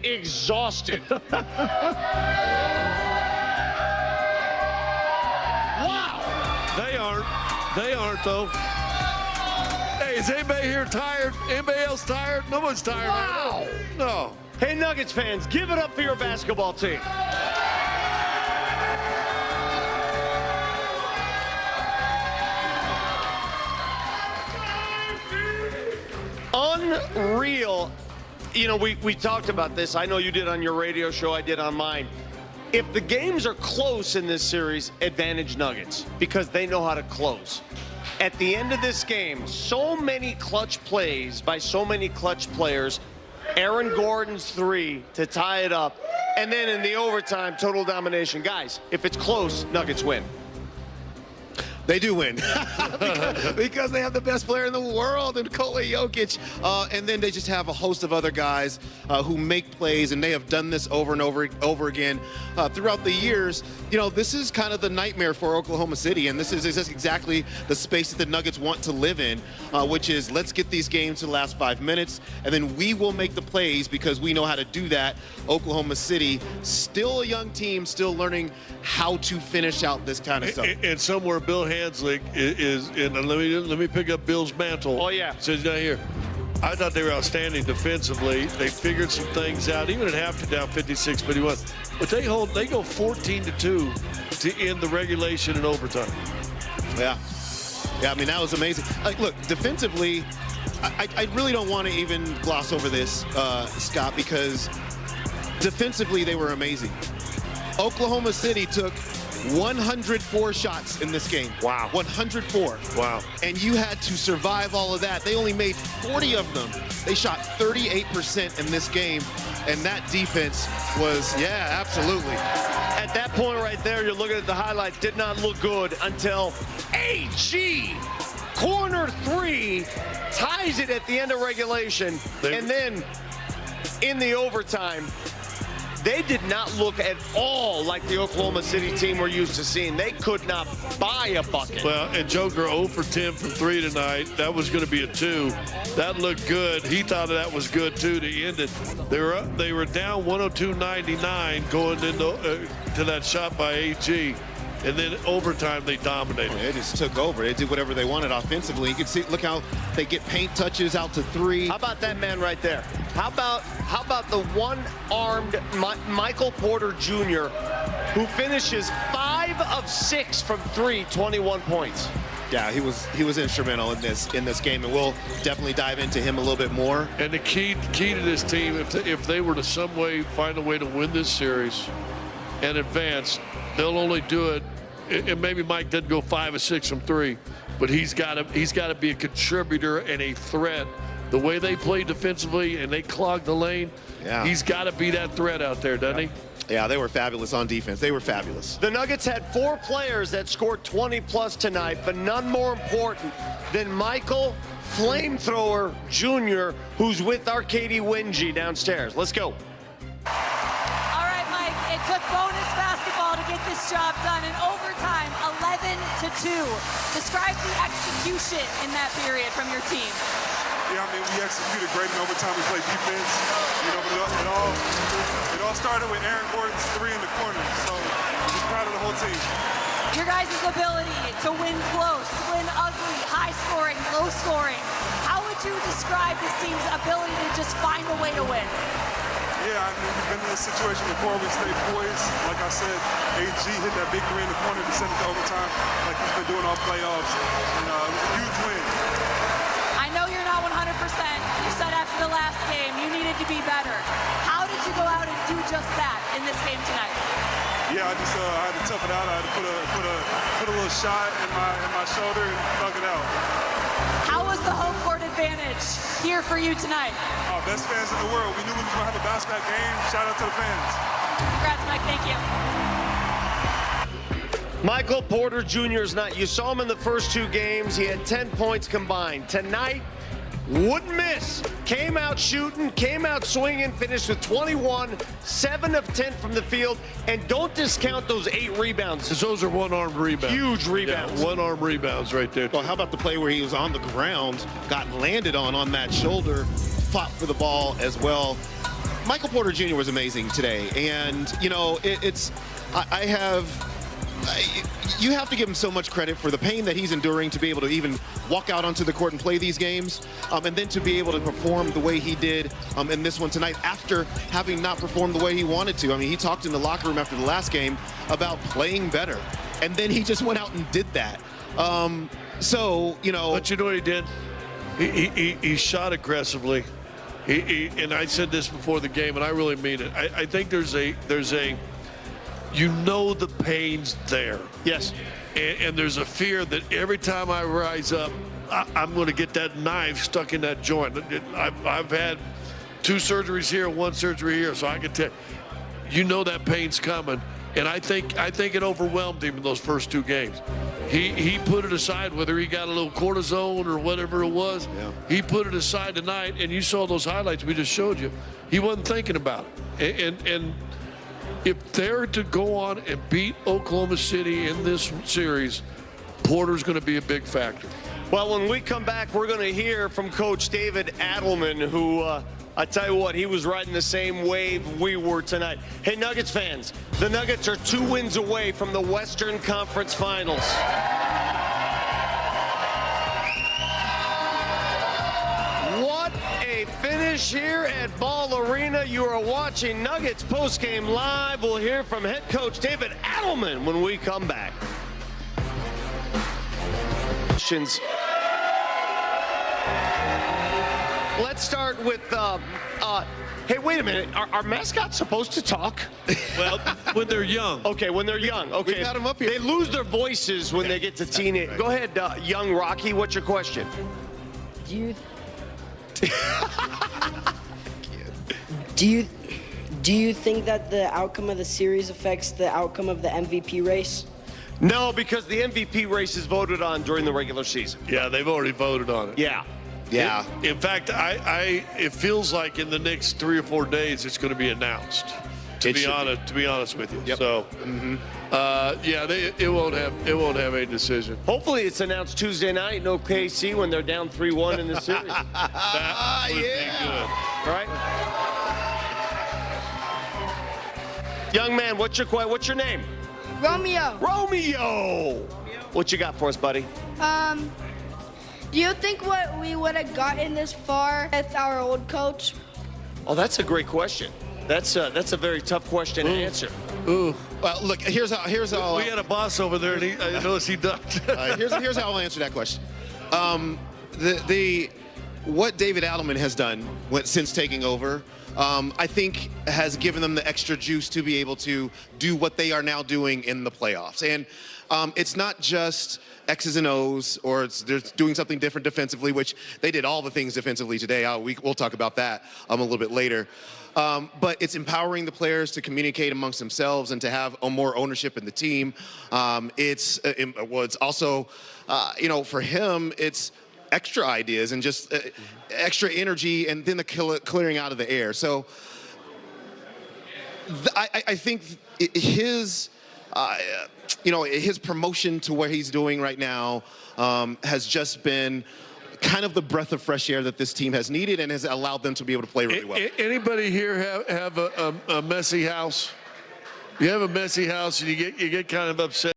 exhausted. Wow. They aren't, though. Hey, is anybody here tired? Anybody else tired? Nobody's tired. Wow. No. Hey, Nuggets fans, give it up for your basketball team. Unreal. You know, we talked about this. I know you did on your radio show. I did on mine. If the games are close in this series, advantage Nuggets because they know how to close. At the end of this game, so many clutch plays by so many clutch players. Aaron Gordon's 3 to tie it up. And then in the overtime, total domination. Guys, if it's close, Nuggets win. They do win because they have the best player in the world, Nikola Jokic, and then they just have a host of other guys who make plays, and they have done this over and over again throughout the years. You know, this is kind of the nightmare for Oklahoma City, and this is exactly the space that the Nuggets want to live in, which is let's get these games to the last 5 minutes, and then we will make the plays because we know how to do that. Oklahoma City, still a young team, still learning how to finish out this kind of stuff. And somewhere Bill Hanslick is, and let me pick up Bill's mantle. Oh, yeah. Says not here. I thought they were outstanding defensively. They figured some things out, even at halftime down 56-51. But they go 14-2 to end the regulation and overtime. Yeah, I mean, that was amazing. Look, defensively, I really don't want to even gloss over this, Scott, because defensively they were amazing. Oklahoma City took 104 shots in this game. Wow. 104. Wow. And you had to survive all of that. They only made 40 of them. They shot 38% in this game, and that defense was, yeah, absolutely. At that point right there, you're looking at the highlights, did not look good until AG, corner 3, ties it at the end of regulation. And then in the overtime, they did not look at all like the Oklahoma City team we're used to seeing. They could not buy a bucket. Well, and Joker 0 for 10 from 3 tonight. That was going to be a 2. That looked good. He thought that was good, too, to end it. They were down 102-99 going into to that shot by AG. And then overtime, they dominated. They just took over. They did whatever they wanted offensively. You can see, look how they get paint touches out to 3. How about that man right there? How about the one-armed Michael Porter Jr., who finishes 5 of 6 from 3, 21 points. Yeah, he was instrumental in this game, and we'll definitely dive into him a little bit more. And the key to this team, if they were to some way find a way to win this series and advance, they'll only do it. And maybe Mike did go 5 of 6 from 3, but he's got to be a contributor and a threat. The way they play defensively and they clog the lane, he's got to be that threat out there, doesn't he? Yeah, they were fabulous on defense. They were fabulous. The Nuggets had 4 players that scored 20-plus tonight, but none more important than Michael Flamethrower Jr., who's with our Katie Wingy downstairs. Let's go. All right, Mike, it took bonus basketball to get this job done in overtime, 11-2. Describe the execution in that period from your team. Yeah, I mean, we executed great in overtime. We played defense. You know, but it all started with Aaron Gordon's 3 in the corner. So I'm just proud of the whole team. Your guys' ability to win close, win ugly, high scoring, low scoring. How would you describe this team's ability to just find a way to win? Yeah, I mean, we've been in this situation before. We stayed poised. Like I said, AG hit that big 3 in the corner to send it to overtime, like he's been doing all playoffs. And it was a huge win. I know you're not 100%. You said after the last game you needed to be better. How did you go out and do just that in this game tonight? Yeah, I had to tough it out. I had to put a little shot in my shoulder and thug it out. How was the home court advantage here for you tonight? Oh, best fans in the world. We knew we were going to have a bounce-back game. Shout out to the fans. Congrats, Mike. Thank you. Michael Porter Jr.'s night. You saw him in the first 2 games. He had 10 points combined. Tonight, wouldn't miss. Came out shooting, came out swinging, finished with 21, 7 of 10 from the field. And don't discount those 8 rebounds. Because those are one-armed rebounds. Huge rebounds. Yeah, one-armed rebounds right there. Well, how about the play where he was on the ground, got landed on that shoulder, fought for the ball as well. Michael Porter Jr. was amazing today, and you know you have to give him so much credit for the pain that he's enduring to be able to even walk out onto the court and play these games, and then to be able to perform the way he did in this one tonight after having not performed the way he wanted to. I mean, he talked in the locker room after the last game about playing better, and then he just went out and did that. So, you know. But you know what he did? He shot aggressively. And I said this before the game, and I really mean it. I think there's a you know the pain's there. Yes. And there's a fear that every time I rise up, I'm going to get that knife stuck in that joint. I've had 2 surgeries here, 1 surgery here, so I can tell you know that pain's coming. And I think it overwhelmed him in those first 2 games. He put it aside, whether he got a little cortisone or whatever it was. Yeah. He put it aside tonight, and you saw those highlights we just showed you. He wasn't thinking about it. And if they're to go on and beat Oklahoma City in this series, Porter's going to be a big factor. Well, when we come back, we're going to hear from Coach David Adelman, who, I tell you what, he was riding the same wave we were tonight. Hey, Nuggets fans, the Nuggets are 2 wins away from the Western Conference Finals. What a finish here at Ball Arena. You are watching Nuggets postgame live. We'll hear from head coach David Adelman when we come back. Let's start with, hey, wait a minute. Are mascots supposed to talk? Well, when they're young. Okay, when they're young. Okay. We got 'em up here. They lose their voices when they get to teenage. Right. Go ahead, young Rocky. What's your question? Do you think that the outcome of the series affects the outcome of the MVP race? No, because the MVP race is voted on during the regular season. Yeah, they've already voted on it. Yeah. Yeah. In fact, it feels like in the next 3 or 4 days it's going to be announced. To be honest with you. Yep. So, yeah, it won't have a decision. Hopefully, it's announced Tuesday night. No KC when they're down 3-1 in the series. That would be good. All right. Young man, what's your name? Romeo. Romeo. What you got for us, buddy? Do you think what we would have gotten this far with our old coach? Oh, that's a great question. That's a very tough question to answer. Ooh. Well, look, here's how. We had a boss over there, and I noticed he ducked. Here's how I'll answer that question. What David Adelman has done since taking over, I think has given them the extra juice to be able to do what they are now doing in the playoffs. And it's not just X's and O's, or they're doing something different defensively, which they did all the things defensively today. We'll talk about that a little bit later. But it's empowering the players to communicate amongst themselves and to have more ownership in the team. It's also, for him, it's extra ideas and just extra energy, and then the clearing out of the air. So I think his promotion to where he's doing right now has just been kind of the breath of fresh air that this team has needed and has allowed them to be able to play really well. Anybody here have a messy house? You have a messy house and you get kind of upset.